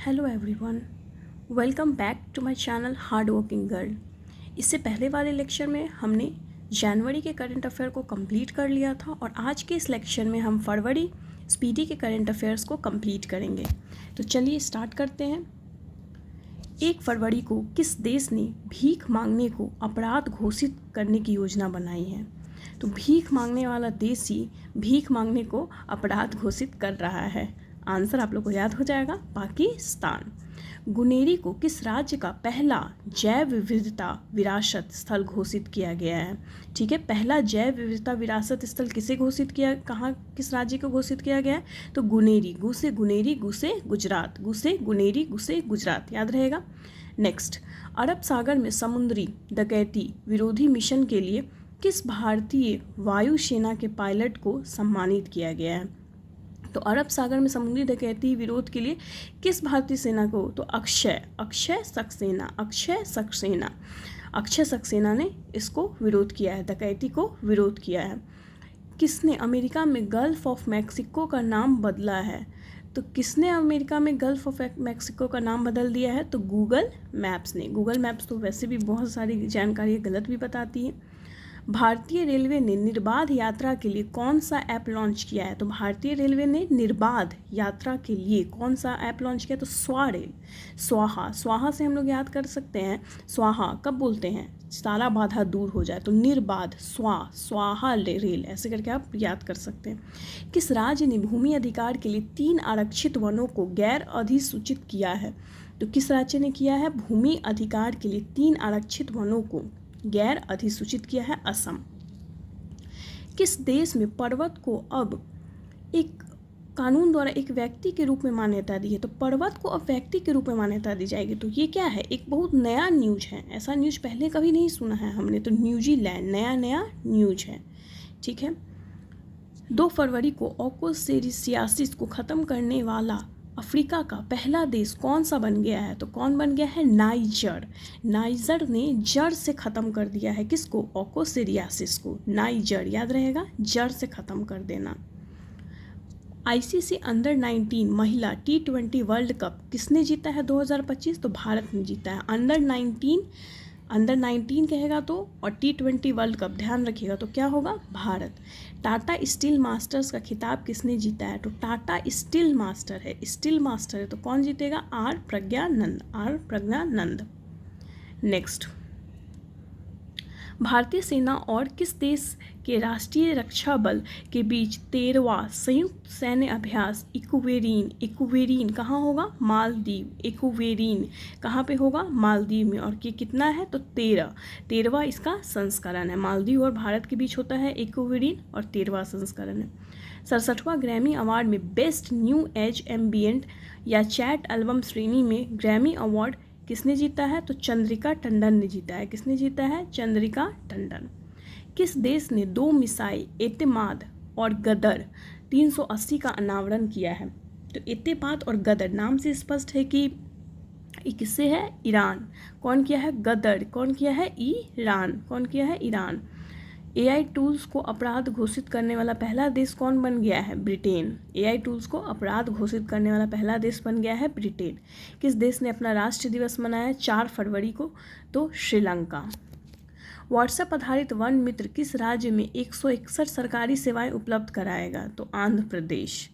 Hello everyone, welcome back to my channel hard working girl. इससे पहले वाले lecture में हमने जनवरी के करंट अफेयर को कंप्लीट कर लिया था और आज के इस लेक्चर में हम फरवरी स्पीडी के करंट अफेयर्स को कंप्लीट करेंगे। तो चलिए स्टार्ट करते हैं। 1 फरवरी को किस देश ने भीख मांगने को अपराध घोषित करने की योजना बनाई है? तो भीख मांगने वाला देश ही भीख मांगने को अपराध घोषित कर रहा है। आंसर आप लोग को याद हो जाएगा, पाकिस्तान। गुनेरी को किस राज्य का पहला जैव विविधता विरासत स्थल घोषित किया गया है? ठीक है, पहला जैव विविधता विरासत स्थल किसे घोषित किया, कहाँ, किस राज्य को घोषित किया गया है? तो गुनेरी, गुसे गुनेरी गुसे गुजरात, गुसे गुनेरी गुसे गुजरात, याद रहेगा। नेक्स्ट, अरब सागर में समुद्री डकैती विरोधी मिशन के लिए किस भारतीय वायुसेना के पायलट को सम्मानित किया गया है? तो अरब सागर में समुद्री डकैती विरोध के लिए किस भारतीय सेना को? तो अक्षय सक्सेना ने इसको विरोध किया है, डकैती को विरोध किया है। किसने अमेरिका में गल्फ ऑफ मैक्सिको का नाम बदला है? तो किसने अमेरिका में गल्फ ऑफ मैक्सिको का नाम बदल दिया है? तो गूगल मैप्स ने। गूगल मैप्स तो वैसे भी बहुत सारी जानकारी गलत भी बताती है। भारतीय रेलवे ने निर्बाध यात्रा के लिए कौन सा ऐप लॉन्च किया है? तो भारतीय रेलवे ने निर्बाध यात्रा के लिए कौन सा ऐप लॉन्च किया? तो स्वाहा से हम लोग याद कर सकते हैं। स्वाहा कब बोलते हैं? सारा बाधा दूर हो जाए, तो निर्बाध स्वाहा रेल, ऐसे करके आप याद कर सकते हैं। किस राज्य ने भूमि अधिकार के लिए 3 आरक्षित वनों को गैर अधिसूचित किया है? तो किस राज्य ने किया है भूमि अधिकार के लिए 3 आरक्षित वनों को गैर अधिसूचित किया है? असम। किस देश में पर्वत को अब एक कानून द्वारा एक व्यक्ति के रूप में मान्यता दी है? तो पर्वत को अब व्यक्ति के रूप में मान्यता दी जाएगी। तो ये क्या है? एक बहुत नया न्यूज है, ऐसा न्यूज पहले कभी नहीं सुना है हमने। तो न्यूजीलैंड, नया न्यूज है। ठीक है। 2 फरवरी को ऑकोसेरिसियासिस को ख़त्म करने वाला अफ्रीका का पहला देश कौन सा बन गया है? तो कौन बन गया है? नाइजर ने जड़ से ख़त्म कर दिया है किसको? ऑकोसेरियासिस को। नाइजर, याद रहेगा, जड़ से ख़त्म कर देना। आईसीसी अंडर 19 महिला T20 वर्ल्ड कप किसने जीता है 2025? तो भारत ने जीता है। अंडर 19 कहेगा तो, और T20 वर्ल्ड कप ध्यान रखिएगा तो क्या होगा? भारत। टाटा स्टील मास्टर्स का खिताब किसने जीता है? तो टाटा स्टील मास्टर है, तो कौन जीतेगा? आर प्रज्ञानंद। नेक्स्ट, भारतीय सेना और किस देश के राष्ट्रीय रक्षा बल के बीच 13वां संयुक्त सैन्य अभ्यास इक्वेरीन कहाँ होगा? मालदीव। इक्वेरीन कहाँ पे होगा? मालदीव में। और ये कितना है? तो 13वां इसका संस्करण है। मालदीव और भारत के बीच होता है इक्वेरीन, और 13वां संस्करण है। 67वां ग्रैमी अवार्ड में बेस्ट न्यू एज एम्बिएंट या चैट एल्बम श्रेणी में ग्रैमी अवार्ड किसने जीता है? तो चंद्रिका टंडन ने जीता है। किसने जीता है? चंद्रिका टंडन। किस देश ने 2 मिसाइल एतेमाद और गदर 380 का अनावरण किया है? तो एतेमाद और गदर नाम से स्पष्ट है कि ये किससे है? ईरान। कौन किया है? गदर। कौन किया है? ईरान। कौन किया है? ईरान। AI टूल्स को अपराध घोषित करने वाला पहला देश कौन बन गया है? ब्रिटेन। AI टूल्स को अपराध घोषित करने वाला पहला देश बन गया है ब्रिटेन। किस देश ने अपना राष्ट्रीय दिवस मनाया 4 फरवरी को? तो श्रीलंका। व्हाट्सएप आधारित वन मित्र किस राज्य में 161 सरकारी सेवाएं उपलब्ध कराएगा? तो आंध्र प्रदेश।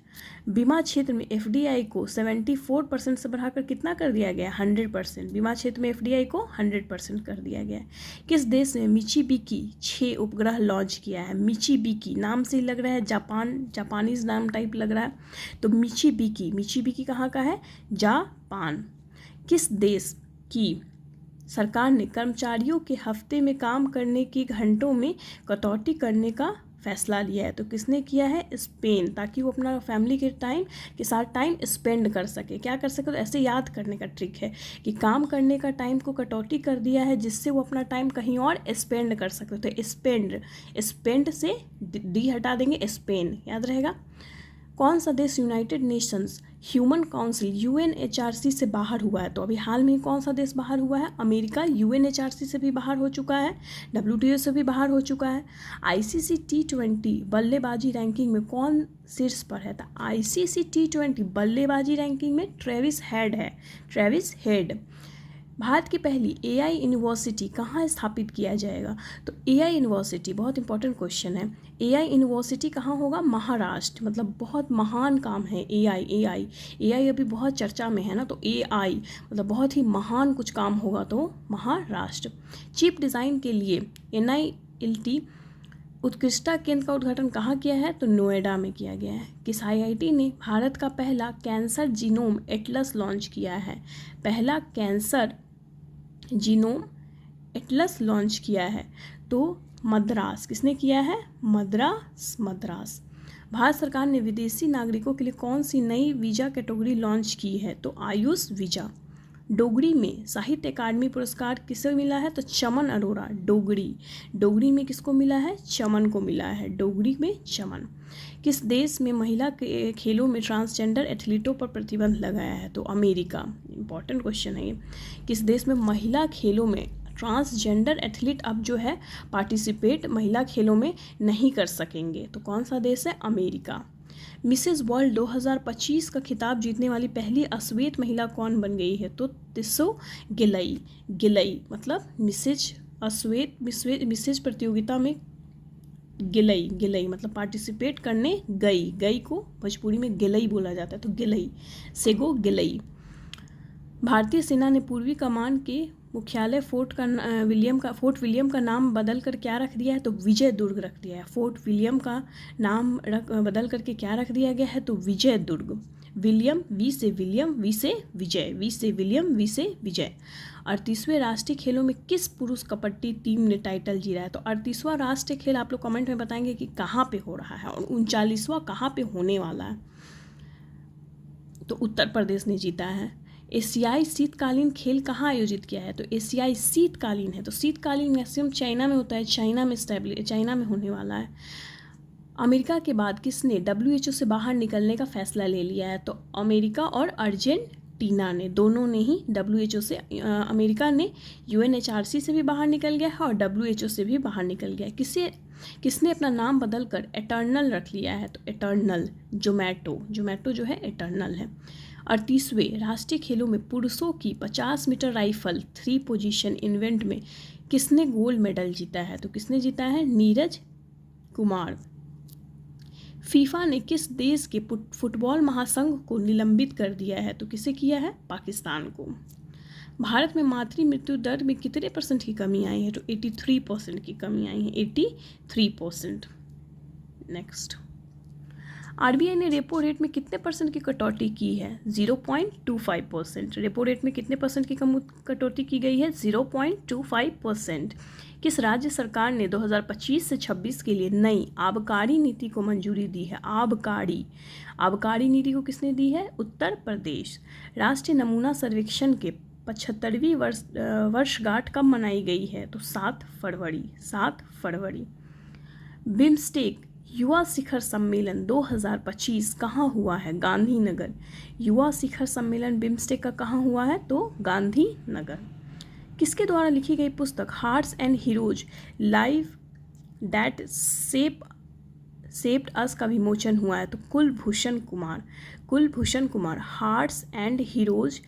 बीमा क्षेत्र में FDI को 74% से बढ़ाकर कितना कर दिया गया? 100%। बीमा क्षेत्र में FDI को 100% कर दिया गया है। किस देश ने मिचिबिकी 6 उपग्रह लॉन्च किया है? मिचिबिकी नाम से ही लग रहा है जापानीज नाम टाइप लग रहा है। तो मिचिबिकी कहाँ का है? जापान। किस देश की सरकार ने कर्मचारियों के हफ्ते में काम करने के घंटों में कटौती करने का फैसला लिया है? तो किसने किया है? स्पेन, ताकि वो अपना फैमिली के साथ टाइम स्पेंड कर सके। क्या कर सके? तो ऐसे याद करने का ट्रिक है कि काम करने का टाइम को कटौती कर दिया है जिससे वो अपना टाइम कहीं और स्पेंड कर सकते। तो स्पेंड से डी हटा देंगे, स्पेन, याद रहेगा। कौन सा देश United Nations human council UNHRC से बाहर हुआ है, तो अभी हाल में कौन सा देश बाहर हुआ है? अमेरिका यूएनएचआरसी से भी बाहर हो चुका है, डब्ल्यूटीओ से भी बाहर हो चुका है। आईसीसी T20 बल्लेबाजी रैंकिंग में कौन शीर्ष पर है? तो आईसीसी T20 बल्लेबाजी रैंकिंग में ट्रेविस हेड है, ट्रेविस हेड। भारत की पहली एआई यूनिवर्सिटी कहाँ स्थापित किया जाएगा? तो एआई यूनिवर्सिटी, बहुत इंपॉर्टेंट क्वेश्चन है, एआई यूनिवर्सिटी कहाँ होगा? महाराष्ट्र। मतलब बहुत महान काम है एआई, एआई अभी बहुत चर्चा में है ना, तो एआई मतलब बहुत ही महान कुछ काम होगा तो महाराष्ट्र। चिप डिज़ाइन के लिए NILT उत्कृष्टता केंद्र का उद्घाटन कहाँ किया है? तो नोएडा में किया गया है। किस IIT ने भारत का पहला कैंसर जीनोम एटलस लॉन्च किया है? पहला कैंसर जीनोम एटलस लॉन्च किया है तो मद्रास। किसने किया है? मद्रास। भारत सरकार ने विदेशी नागरिकों के लिए कौन सी नई वीज़ा कैटेगरी लॉन्च की है? तो आयुष वीज़ा। डोगरी में साहित्य अकादमी पुरस्कार किसे मिला है? तो चमन अरोड़ा। डोगरी में किसको मिला है? चमन को मिला है, डोगरी में चमन। किस देश में महिला के खेलों में ट्रांसजेंडर एथलीटों पर प्रतिबंध लगाया है? तो अमेरिका। इंपॉर्टेंट क्वेश्चन है ये। किस देश में महिला खेलों में ट्रांसजेंडर एथलीट अब जो है पार्टिसिपेट महिला खेलों में नहीं कर सकेंगे? तो कौन सा देश है? अमेरिका। मिसेज वर्ल्ड 2025 का खिताब जीतने वाली पहली अश्वेत महिला कौन बन गई है? तो तिस्सो गिलई मतलब मिसेज अश्वेत, मिसेज प्रतियोगिता में गिलई मतलब पार्टिसिपेट करने गई को भोजपुरी में गिलई बोला जाता है, तो गिलई, सेगो गिलई। भारतीय सेना ने पूर्वी कमान के मुख्यालय फोर्ट विलियम का नाम बदल कर क्या रख दिया है? तो विजय दुर्ग रख दिया है। फोर्ट विलियम का नाम बदल करके क्या रख दिया गया है? तो विजय दुर्ग। विलियम, वी से विलियम, वी से विजय, वी से विलियम, वी से विजय। 38वें राष्ट्रीय खेलों में किस पुरुष कबड्डी टीम ने टाइटल जीता है? तो 38वां राष्ट्रीय खेल आप लोग कमेंट में बताएंगे कि कहाँ पे हो रहा है, और 39वां कहाँ पे होने वाला है? तो उत्तर प्रदेश ने जीता है। एशियाई शीतकालीन खेल कहाँ आयोजित किया है? तो एशियाई शीतकालीन है, तो शीतकालीन मैक्सिमम चाइना में होता है, चाइना में होने वाला है। अमेरिका के बाद किसने WHO से बाहर निकलने का फैसला ले लिया है? तो अमेरिका और अर्जेंटीना ने, दोनों ने ही WHO से, अमेरिका ने UNHRC से भी बाहर निकल गया है और WHO से भी बाहर निकल गया है। किसने अपना नाम बदल कर एटर्नल रख लिया है? तो एटर्नल, जोमैटो जो है एटर्नल है। 38वें राष्ट्रीय खेलों में पुरुषों की 50 मीटर राइफल 3 पोजीशन इवेंट में किसने गोल्ड मेडल जीता है? तो किसने जीता है? नीरज कुमार। फीफा ने किस देश के फुटबॉल महासंघ को निलंबित कर दिया है? तो किसे किया है? पाकिस्तान को। भारत में मातृ मृत्यु दर में कितने % की कमी आई है? तो 83% की कमी आई है, 83%। नेक्स्ट, RBI ने रेपो रेट में कितने % की कटौती की है? 0.25%। रेपो रेट में कितने % की कटौती की गई है? 0.25%। किस राज्य सरकार ने 2025 से 26 के लिए नई आबकारी नीति को मंजूरी दी है? आबकारी नीति को किसने दी है? उत्तर प्रदेश। राष्ट्रीय नमूना सर्वेक्षण के 75वीं वर्षगांठ कब मनाई गई है? तो 7 फरवरी। बिम्स्टेक युवा शिखर सम्मेलन 2025 कहाँ हुआ है? गांधीनगर। युवा शिखर सम्मेलन बिम्स्टेक का कहाँ हुआ है? तो गांधीनगर। किसके द्वारा लिखी गई पुस्तक hearts and heroes life that shaped us का विमोचन हुआ है? तो Kulbhushan Kumar. Hearts and heroes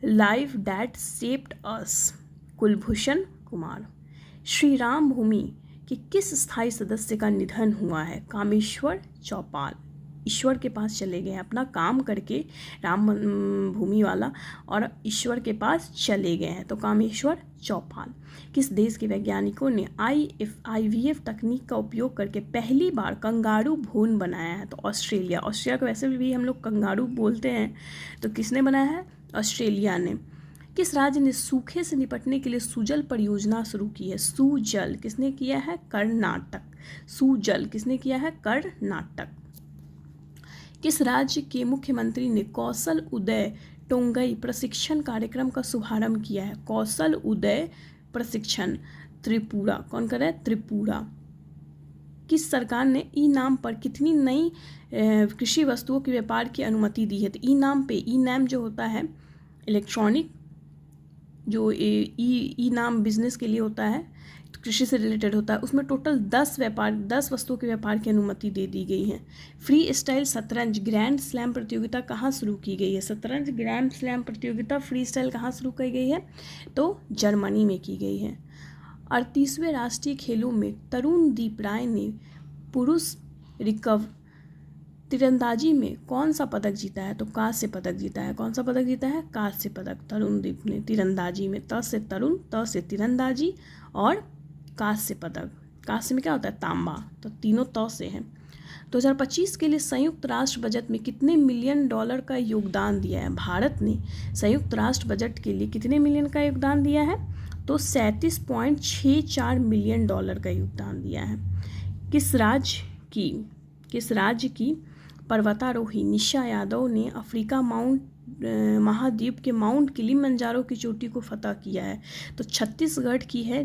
life that shaped us, Kulbhushan Kumar. Shri Ram Bhoomi कि किस स्थायी सदस्य का निधन हुआ है? कामेश्वर चौपाल। ईश्वर के पास चले गए, अपना काम करके राम भूमि वाला, और ईश्वर के पास चले गए हैं, तो कामेश्वर चौपाल। किस देश के वैज्ञानिकों ने IVF तकनीक का उपयोग करके पहली बार कंगारू भ्रूण बनाया है? तो ऑस्ट्रेलिया को वैसे भी हम लोग कंगारू बोलते हैं, तो किसने बनाया है? ऑस्ट्रेलिया ने। किस राज्य ने सूखे से निपटने के लिए सुजल परियोजना शुरू की है? सुजल किसने किया है? कर्नाटक। किसने किया है? कर्नाटक। किस राज्य के मुख्यमंत्री ने कौशल उदय टोंगई प्रशिक्षण कार्यक्रम का शुभारंभ किया है? कौशल उदय प्रशिक्षण त्रिपुरा। कौन कर रहा है? त्रिपुरा। किस सरकार ने ई नाम पर कितनी नई कृषि वस्तुओं के व्यापार की अनुमति दी है? तो ई नाम पे, ई नाम जो होता है इलेक्ट्रॉनिक, जो ई नाम बिजनेस के लिए होता है, तो कृषि से रिलेटेड होता है, उसमें टोटल 10 वस्तुओं के व्यापार की अनुमति दे दी गई है। फ्री स्टाइल शतरंज ग्रैंड स्लैम प्रतियोगिता कहाँ शुरू की गई है? शतरंज ग्रैंड स्लैम प्रतियोगिता फ्री स्टाइल कहाँ शुरू की गई है? तो जर्मनी में की गई है। 38वें राष्ट्रीय खेलों में तरुणदीप राय ने पुरुष रिकर्व तीरंदाजी में कौन सा पदक जीता है? तो कांस्य पदक जीता है। कौन सा पदक जीता है? कांस्य पदक तरुणदीप ने तीरंदाजी में, त से तरुण, त से तीरंदाजी और कांस्य पदक। कांस्य में क्या होता है? तांबा, तो तीनों त से हैं। 2025 के लिए संयुक्त राष्ट्र बजट में कितने मिलियन डॉलर का योगदान दिया है? भारत ने संयुक्त राष्ट्र बजट के लिए कितने मिलियन का योगदान दिया है? तो 37.64 मिलियन डॉलर का योगदान दिया है। किस राज्य की पर्वतारोही निशा यादव ने अफ्रीका महाद्वीप के माउंट किलिमंजारो की चोटी को फतह किया है? तो छत्तीसगढ़ की है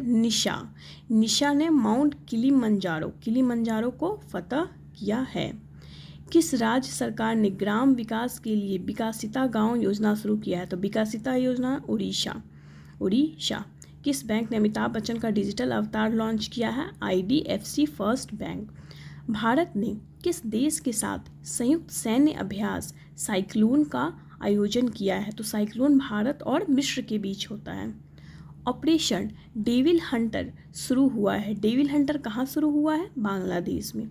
निशा ने माउंट किलिमंजारो को फतह किया है। किस राज्य सरकार ने ग्राम विकास के लिए विकासिता गांव योजना शुरू किया है? तो विकासिता योजना उड़ीसा। किस बैंक ने अमिताभ बच्चन का डिजिटल अवतार लॉन्च किया है? IDFC first bank. भारत ने किस देश के साथ संयुक्त सैन्य अभ्यास साइक्लोन का आयोजन किया है? तो साइक्लोन भारत और मिस्र के बीच होता है। ऑपरेशन डेविल हंटर शुरू हुआ है। डेविल हंटर कहाँ शुरू हुआ है? बांग्लादेश में।